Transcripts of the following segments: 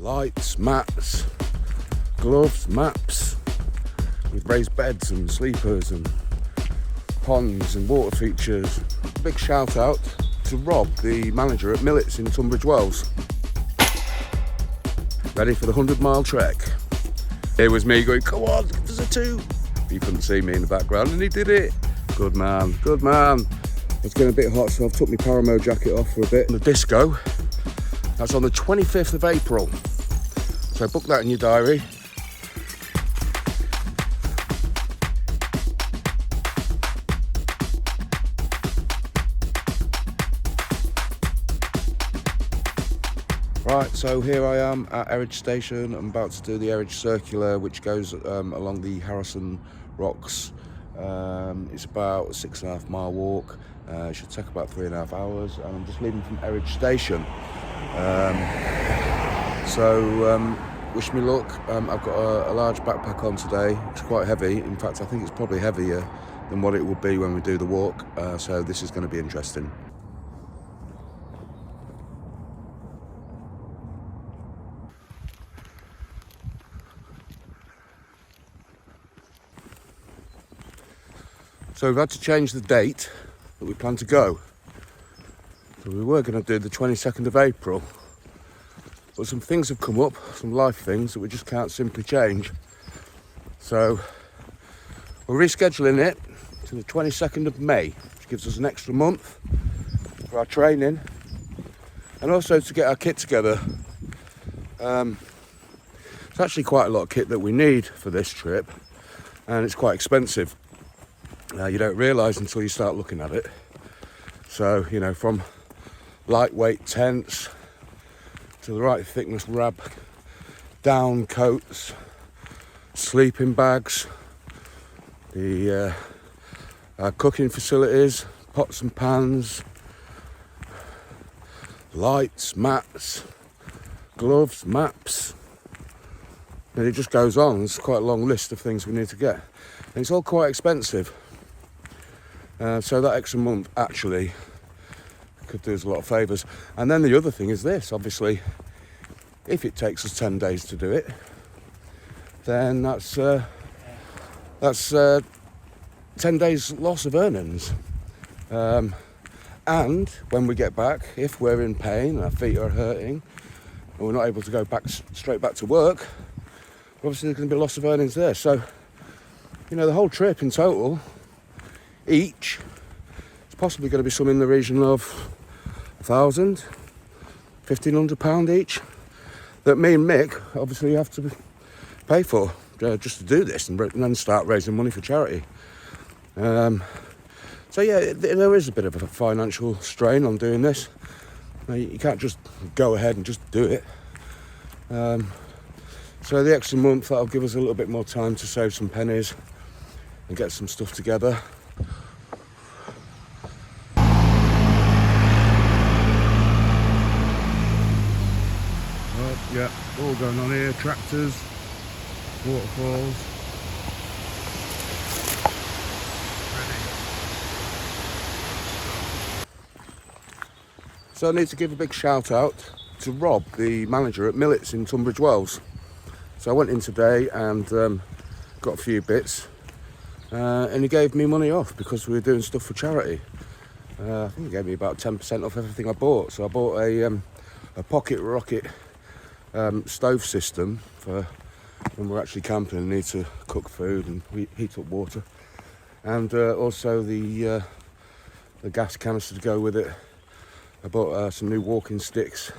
lights, mats, gloves, maps, with raised beds and sleepers and ponds and water features. Big shout out to Rob, the manager at Millets in Tunbridge Wells. Ready for the 100-mile trek. Here was me going, come on, there's a 2. He couldn't see me in the background and he did it. Good man, good man. It's getting a bit hot, so I've took my Paramo jacket off for a bit. The disco, that's on the 25th of April. So book that in your diary. Right, so here I am at Eridge Station. I'm about to do the Eridge Circular, which goes along the Harrison Rocks. It's about a 6.5 mile walk. It should take about 3.5 hours, and I'm just leaving from Eridge Station. Wish me luck. I've got a large backpack on today. It's quite heavy. In fact, I think it's probably heavier than what it would be when we do the walk. So this is going to be interesting. So we've had to change the date that we plan to go. So we were going to do the 22nd of April, but some things have come up, some life things that we just can't simply change. So we're rescheduling it to the 22nd of May, which gives us an extra month for our training and also to get our kit together. It's actually quite a lot of kit that we need for this trip, and it's quite expensive. You don't realise until you start looking at it. So, you know, from lightweight tents to the right thickness wrap, down coats, sleeping bags, the cooking facilities, pots and pans, lights, mats, gloves, maps. And it just goes on. There's quite a long list of things we need to get. And it's all quite expensive. So that extra month actually could do us a lot of favours. And then the other thing is this, obviously, if it takes us 10 days to do it, then that's 10 days loss of earnings. And when we get back, if we're in pain and our feet are hurting and we're not able to go back straight back to work, obviously there's going to be loss of earnings there. So, you know, the whole trip in total, each, it's possibly going to be some in the region of £1,000, £1,500 each, that me and Mick obviously have to pay for just to do this and then start raising money for charity. So yeah, there is a bit of a financial strain on doing this. You can't just go ahead and just do it. So the extra month, that'll give us a little bit more time to save some pennies and get some stuff together. Yeah, all going on here, tractors, waterfalls. So I need to give a big shout out to Rob, the manager at Millets in Tunbridge Wells. So I went in today and got a few bits and he gave me money off because we were doing stuff for charity. I think he gave me about 10% off everything I bought. So I bought a pocket rocket stove system for when we're actually camping and need to cook food and heat up water, and also the gas canister to go with it. I bought some new walking sticks,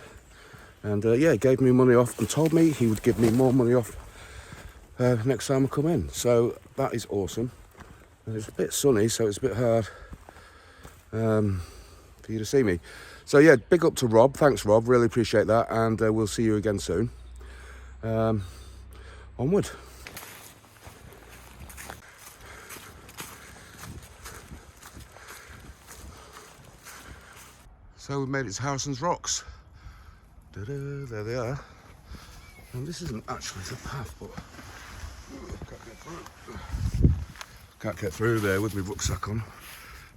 and yeah, he gave me money off and told me he would give me more money off next time I come in. So that is awesome. And it's a bit sunny, so it's a bit hard for you to see me. So yeah, big up to Rob. Thanks, Rob. Really appreciate that. And we'll see you again soon. Onward. So we've made it to Harrison's Rocks. Da-da, there they are. And this isn't actually the path, but can't get through there with my rucksack on.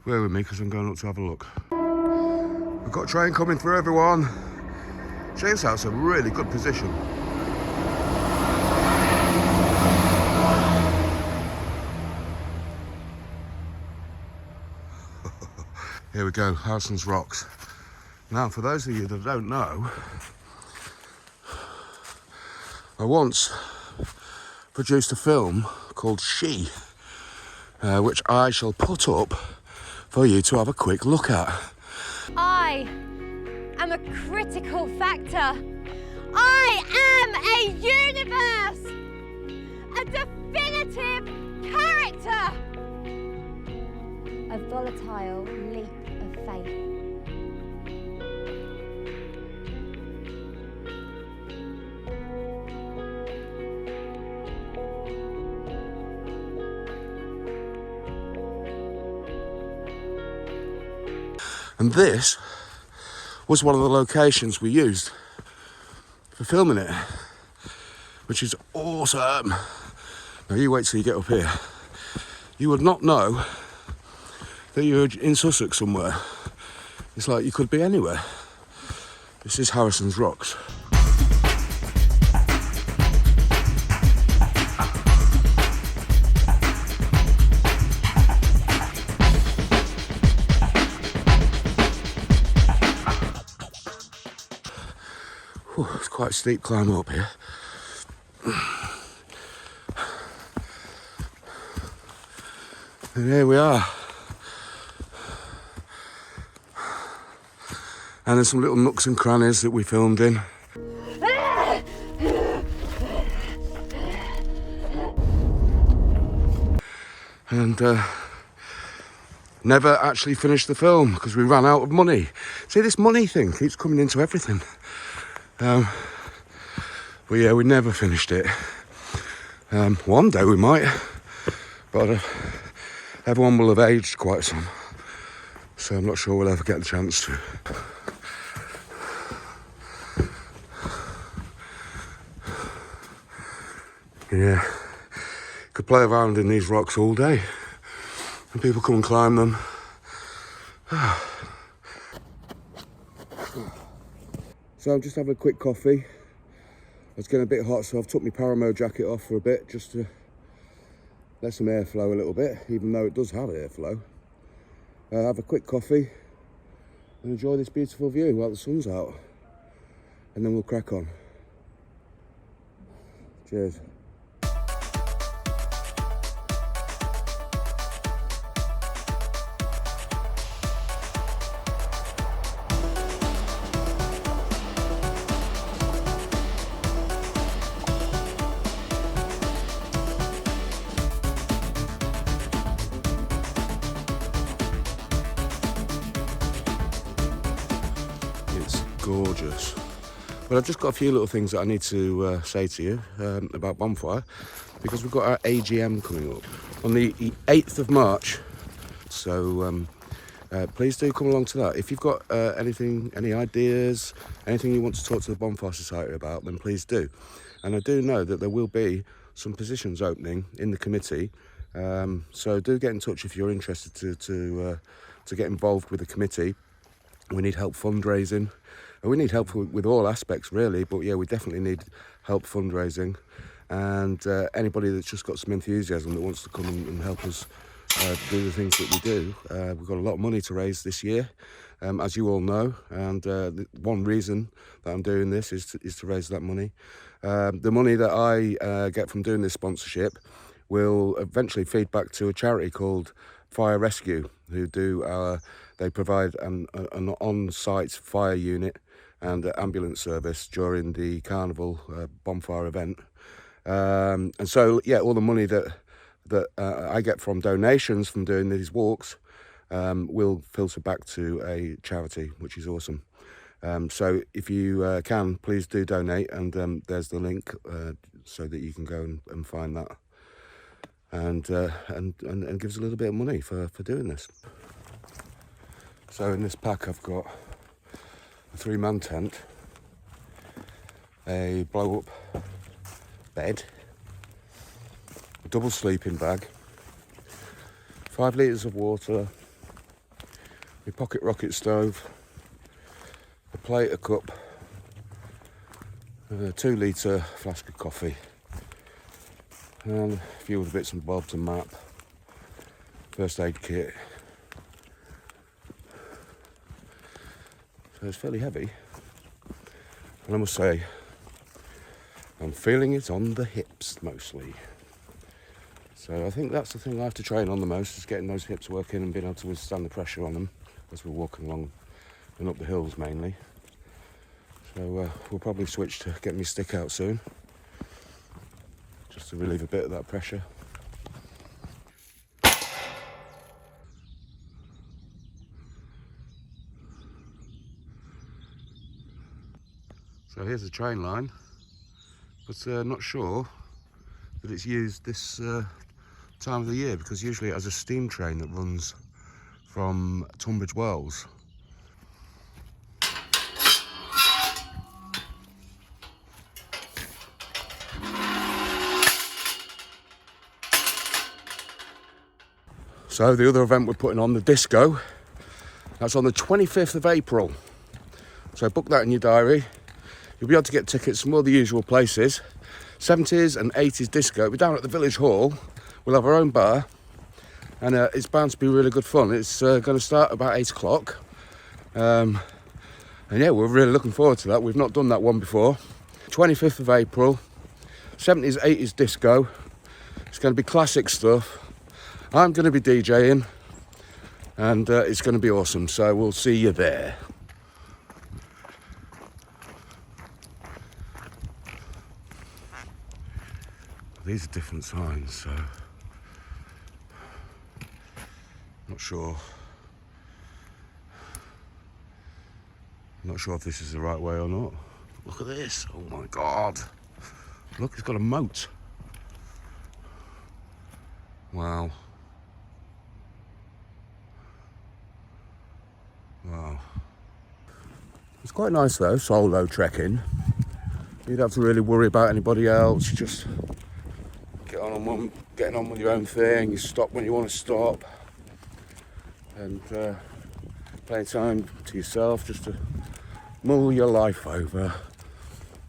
Bear with me because I'm going up to have a look. We've got a train coming through, everyone. James House, a really good position. Here we go, Harrison's Rocks. Now, for those of you that don't know, I once produced a film called She, which I shall put up for you to have a quick look at. I am a critical factor. I am a universe, a definitive character, a volatile leap of faith. And this was one of the locations we used for filming it, which is awesome. Now you wait till you get up here. You would not know that you're in Sussex somewhere. It's like you could be anywhere. This is Harrison's Rocks. Whew, it's quite a steep climb up here. And here we are. And there's some little nooks and crannies that we filmed in. And never actually finished the film because we ran out of money. See, this money thing keeps coming into everything. But yeah, we never finished it. One day we might, but everyone will have aged quite some, so I'm not sure we'll ever get the chance to. Yeah, could play around in these rocks all day, and people come and climb them. So I'm just having a quick coffee. It's getting a bit hot, so I've took my Paramo jacket off for a bit, just to let some air flow a little bit, even though it does have airflow. Have a quick coffee and enjoy this beautiful view while the sun's out, and then we'll crack on. Cheers. Gorgeous. But I've just got a few little things that I need to say to you about Bonfire, because we've got our AGM coming up on the 8th of March. So please do come along to that. If you've got any ideas, anything you want to talk to the Bonfire Society about, then please do. And I do know that there will be some positions opening in the committee. So do get in touch if you're interested to get involved with the committee. We need help fundraising. We need help with all aspects, really, but yeah, we definitely need help fundraising. And anybody that's just got some enthusiasm that wants to come and help us do the things that we do. We've got a lot of money to raise this year, as you all know, and one reason that I'm doing this is to raise that money. The money that I get from doing this sponsorship will eventually feed back to a charity called Fire Rescue, who they provide an on-site fire unit and ambulance service during the Carnival bonfire event. And so, yeah, all the money that I get from donations from doing these walks will filter back to a charity, which is awesome. So if you can, please do donate, and there's the link so that you can go and find that, and give us a little bit of money for doing this. So in this pack I've got a 3-man tent, a blow-up bed, a double sleeping bag, 5 litres of water, a pocket rocket stove, a plate, a cup, a 2 litre flask of coffee, and a few other bits and bobs, a map, first aid kit. So it's fairly heavy, and I must say I'm feeling it on the hips mostly. So I think that's the thing I have to train on the most, is getting those hips working and being able to withstand the pressure on them as we're walking along and up the hills mainly. So we'll probably switch to getting my stick out soon, just to relieve a bit of that pressure. So here's the train line, but not sure that it's used this time of the year, because usually it has a steam train that runs from Tunbridge Wells. So the other event we're putting on, the disco, that's on the 25th of April. So book that in your diary. You'll be able to get tickets from all the usual places. 70s and 80s disco. We're down at the Village Hall. We'll have our own bar, and it's bound to be really good fun. It's going to start about 8 o'clock. And yeah, we're really looking forward to that. We've not done that one before. 25th of April, 70s, 80s disco. It's going to be classic stuff. I'm going to be DJing, and it's going to be awesome. So we'll see you there. These are different signs, so not sure if this is the right way or not. Look at this, oh my God. Look, it's got a moat. Wow. Wow. It's quite nice though, solo trekking. You don't have to really worry about anybody else. You just getting on with your own thing. You stop when you want to stop, and plenty of time to yourself just to mull your life over,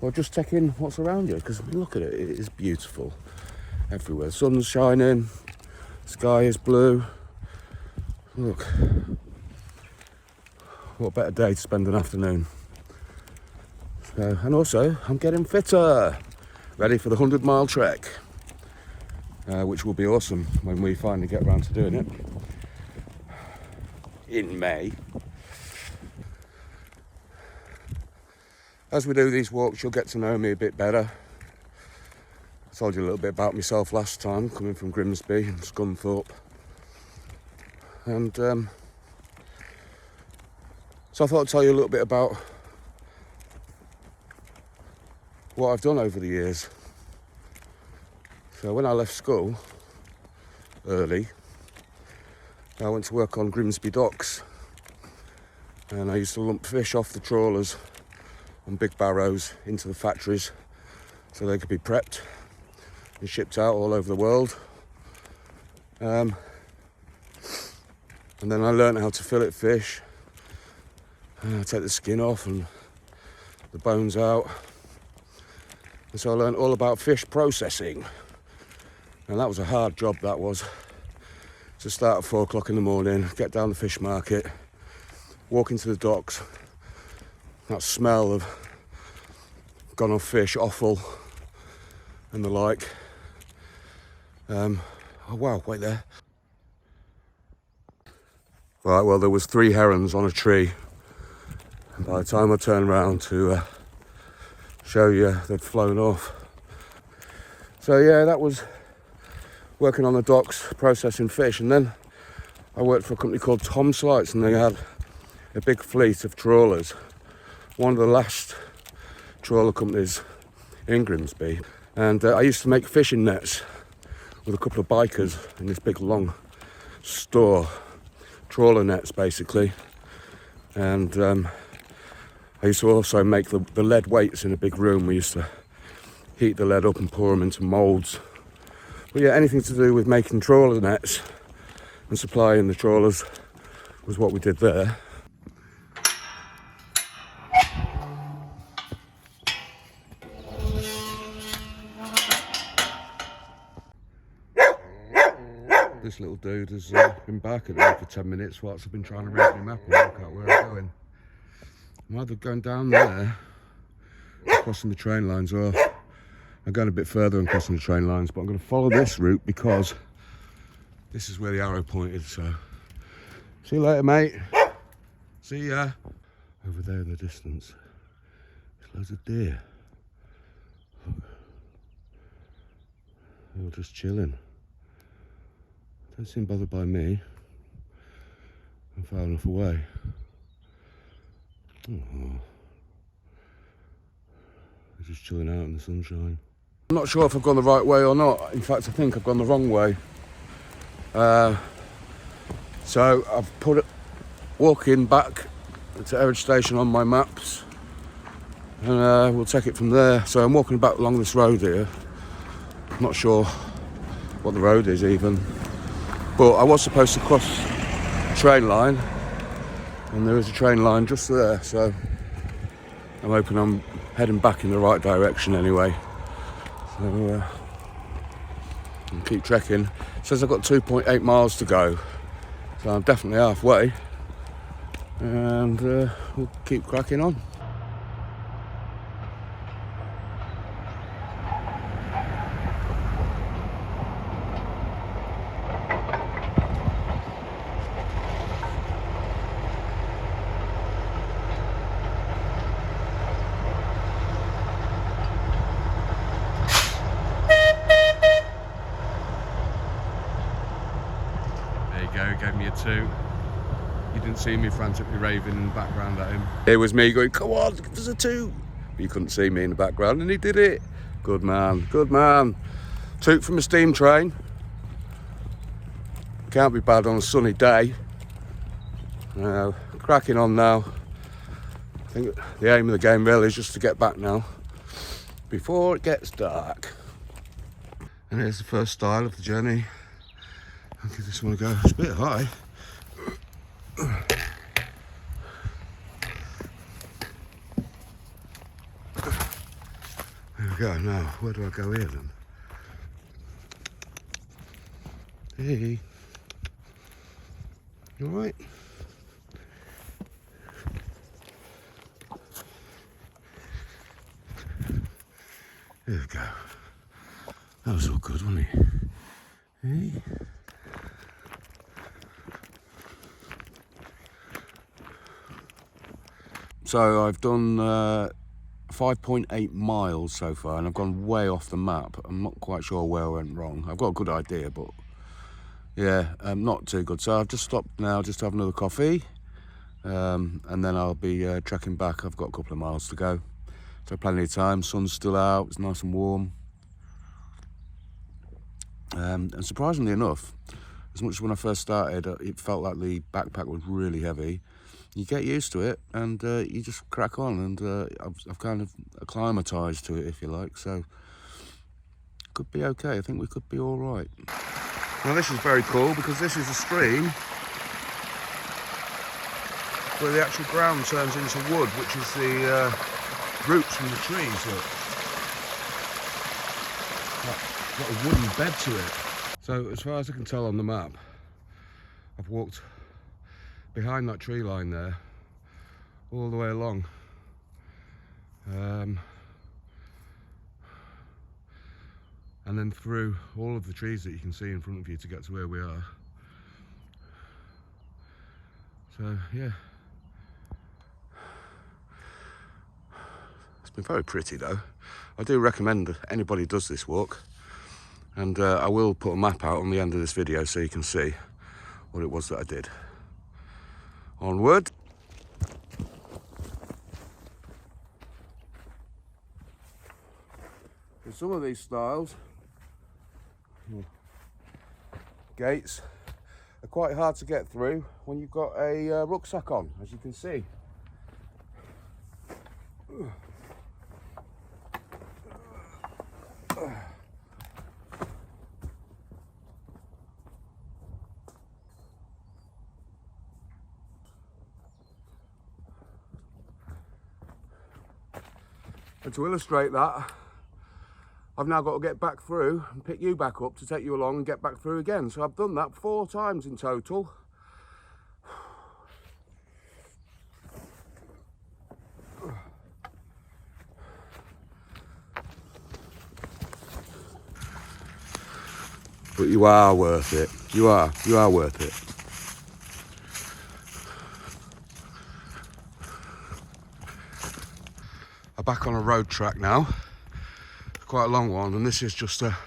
or just take in what's around you, because look at it, it is beautiful everywhere. The sun's shining, sky is blue. Look, what better day to spend an afternoon. So, and also I'm getting fitter, ready for the 100-mile trek, which will be awesome when we finally get around to doing it in May. As we do these walks, you'll get to know me a bit better. I told you a little bit about myself last time, coming from Grimsby and Scunthorpe. And so I thought I'd tell you a little bit about what I've done over the years. So when I left school early, I went to work on Grimsby docks, and I used to lump fish off the trawlers on big barrows into the factories so they could be prepped and shipped out all over the world. And then I learned how to fillet fish, take the skin off and the bones out. And so I learned all about fish processing. And that was a hard job, that was. To start at 4 o'clock in the morning, get down the fish market, walk into the docks, that smell of gone off fish, offal and the like. Oh wow, wait there. Right, well, there was 3 herons on a tree, and by the time I turned around to show you, they'd flown off. So yeah, that was working on the docks, processing fish. And then I worked for a company called Tom's Lights, and they had a big fleet of trawlers, one of the last trawler companies in Grimsby. And I used to make fishing nets with a couple of bikers in this big long store, trawler nets basically. And I used to also make the lead weights in a big room. We used to heat the lead up and pour them into moulds. But yeah, anything to do with making trawler nets and supplying the trawlers was what we did there. This little dude has been barking at me for 10 minutes whilst I've been trying to read my map and work out where I'm going. I'm either going down there, crossing the train lines, or I'm going a bit further and crossing the train lines, but I'm going to follow this route because this is where the arrow pointed, so see you later, mate. See ya. Over there in the distance, there's loads of deer. Look. They're all just chilling. Don't seem bothered by me. I'm far enough away. Oh. They're just chilling out in the sunshine. I'm not sure if I've gone the right way or not. In fact, I think I've gone the wrong way. So I've put it walking back to Erridge Station on my maps, and we'll take it from there. So I'm walking back along this road here. I'm not sure what the road is even, but I was supposed to cross the train line, and there is a train line just there, so I'm hoping I'm heading back in the right direction anyway. So I'll keep trekking. It says I've got 2.8 miles to go, so I'm definitely halfway, and we'll keep cracking on. Gave me a 2. You didn't see me frantically raving in the background at him. It was me going, come on, give us a 2. But you couldn't see me in the background, and he did it. Good man, good man. Toot from a steam train. Can't be bad on a sunny day. Cracking on now. I think the aim of the game really is just to get back now before it gets dark. And here's the first stile of the journey. I'll give this one a go. It's a bit high. There we go. Now, where do I go here then? Hey. You alright? There we go. That was all good, wasn't it? Hey. So I've done 5.8 miles so far, and I've gone way off the map. I'm not quite sure where I went wrong. I've got a good idea, but yeah, not too good. So I've just stopped now just to have another coffee, and then I'll be trekking back. I've got a couple of miles to go, so plenty of time. Sun's still out, it's nice and warm. And surprisingly enough, as much as when I first started, it felt like the backpack was really heavy. You get used to it, and you just crack on, and I've kind of acclimatised to it, if you like, so could be okay. I think we could be all right. Now this is very cool, because this is a stream where the actual ground turns into wood, which is the roots from the trees. Look. Got a wooden bed to it. So as far as I can tell on the map, I've walked behind that tree line there all the way along, and then through all of the trees that you can see in front of you to get to where we are. So yeah, it's been very pretty though. I do recommend that anybody does this walk, and I will put a map out on the end of this video so you can see what it was that I did. Onward. In some of these styles, gates are quite hard to get through when you've got a rucksack on, as you can see. And to illustrate that, I've now got to get back through and pick you back up to take you along and get back through again. So I've done that 4 times in total. But you are worth it. You are worth it. I'm back on a road track now. Quite a long one, and this is just a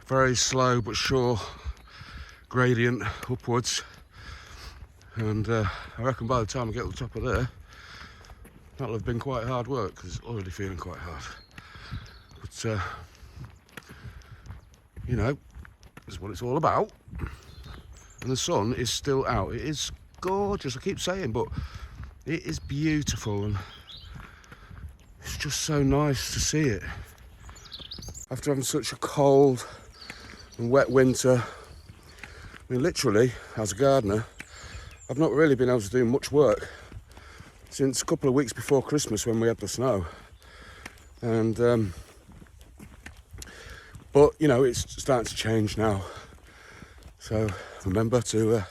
very slow but sure gradient upwards. And I reckon by the time I get to the top of there, that'll have been quite hard work, because it's already feeling quite hard. But you know, that's what it's all about. And the sun is still out. It is gorgeous, I keep saying, but it is beautiful, and it's just so nice to see it. After having such a cold and wet winter, I mean, literally, as a gardener, I've not really been able to do much work since a couple of weeks before Christmas when we had the snow. And but you know, it's starting to change now. So remember to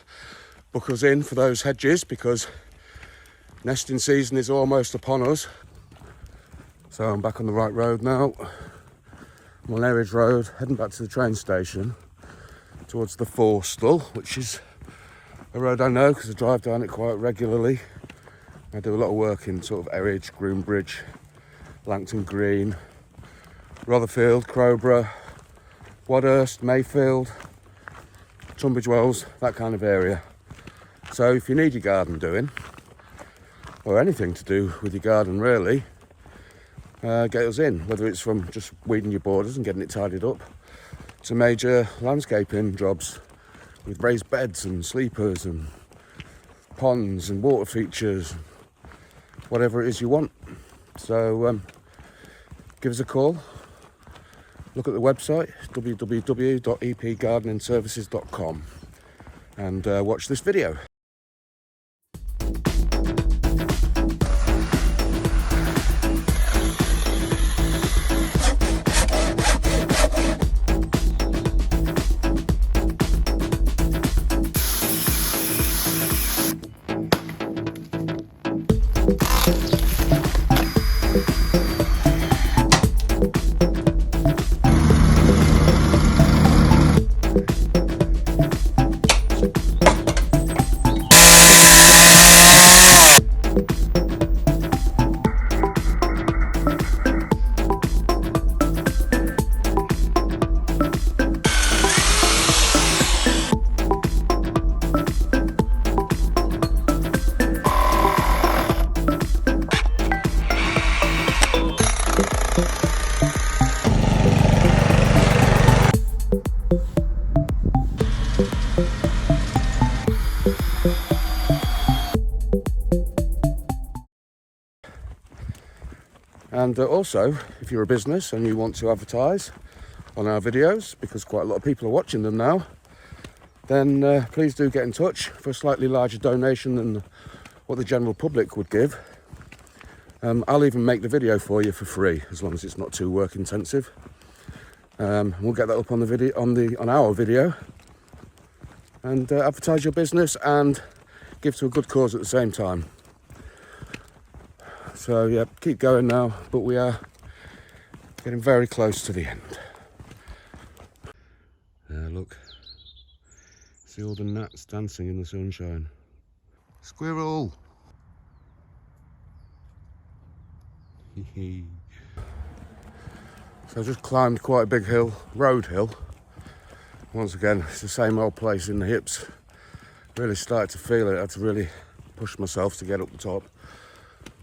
book us in for those hedges, because nesting season is almost upon us. So I'm back on the right road now. I'm on Eridge Road, heading back to the train station towards the Forstall, which is a road I know because I drive down it quite regularly. I do a lot of work in sort of Eridge, Groombridge, Langton Green, Rotherfield, Crowborough, Wadhurst, Mayfield, Tunbridge Wells, that kind of area. So if you need your garden doing, or anything to do with your garden really, get us in, whether it's from just weeding your borders and getting it tidied up to major landscaping jobs with raised beds and sleepers and ponds and water features, whatever it is you want. So give us a call, look at the website www.epgardeningservices.com and watch this video. And also, if you're a business and you want to advertise on our videos, because quite a lot of people are watching them now, then please do get in touch for a slightly larger donation than what the general public would give. I'll even make the video for you for free, as long as it's not too work intensive. We'll get that up on the video, on our video, and advertise your business and give to a good cause at the same time. So yeah, keep going now, but we are getting very close to the end. Look, see all the gnats dancing in the sunshine. Squirrel! So I just climbed quite a big hill, road hill. Once again, it's the same old place in the hips. Really started to feel it. I had to really push myself to get up the top.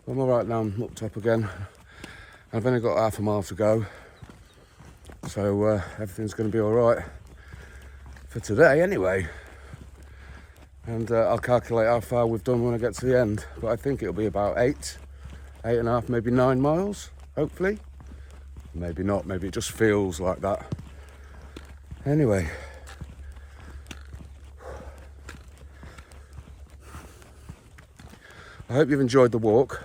I'm all right now, I'm up top again. I've only got half a mile to go, so everything's going to be all right for today anyway. And I'll calculate how far we've done when I get to the end, but I think it'll be about 8.5, maybe 9 miles, hopefully. Maybe not, maybe it just feels like that. Anyway. I hope you've enjoyed the walk.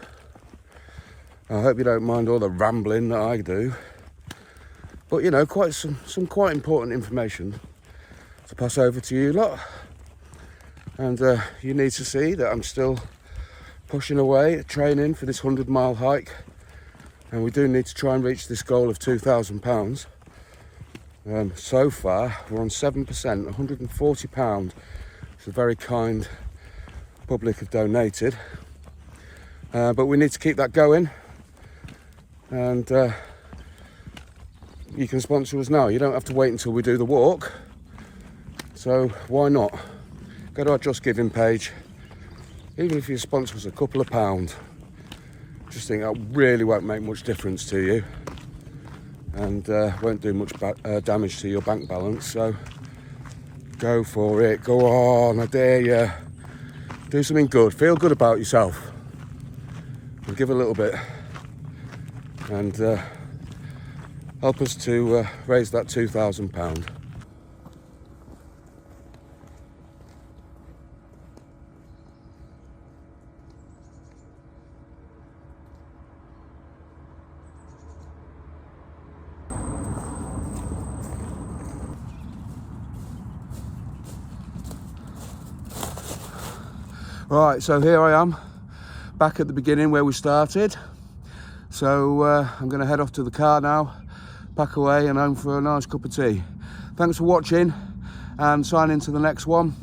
I hope you don't mind all the rambling that I do. But you know, quite some quite important information to pass over to you lot. And you need to see that I'm still pushing away at training for this 100-mile hike, and we do need to try and reach this goal of £2,000. So far we're on 7%, £140. It's a very kind public have donated, but we need to keep that going, and you can sponsor us now. You don't have to wait until we do the walk, so why not? Go to our Just Giving page. Even if you sponsor us a couple of pounds, just think that really won't make much difference to you, and won't do much damage to your bank balance. So go for it. Go on, I dare you. Do something good. Feel good about yourself. And give a little bit, and help us to raise that £2,000. Right, so here I am, back at the beginning where we started. So I'm going to head off to the car now, pack away and home for a nice cup of tea. Thanks for watching, and sign into the next one.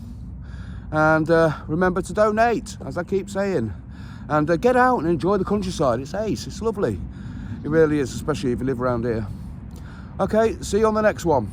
And remember to donate, as I keep saying. And get out and enjoy the countryside. It's ace, it's lovely. It really is, especially if you live around here. Okay, see you on the next one.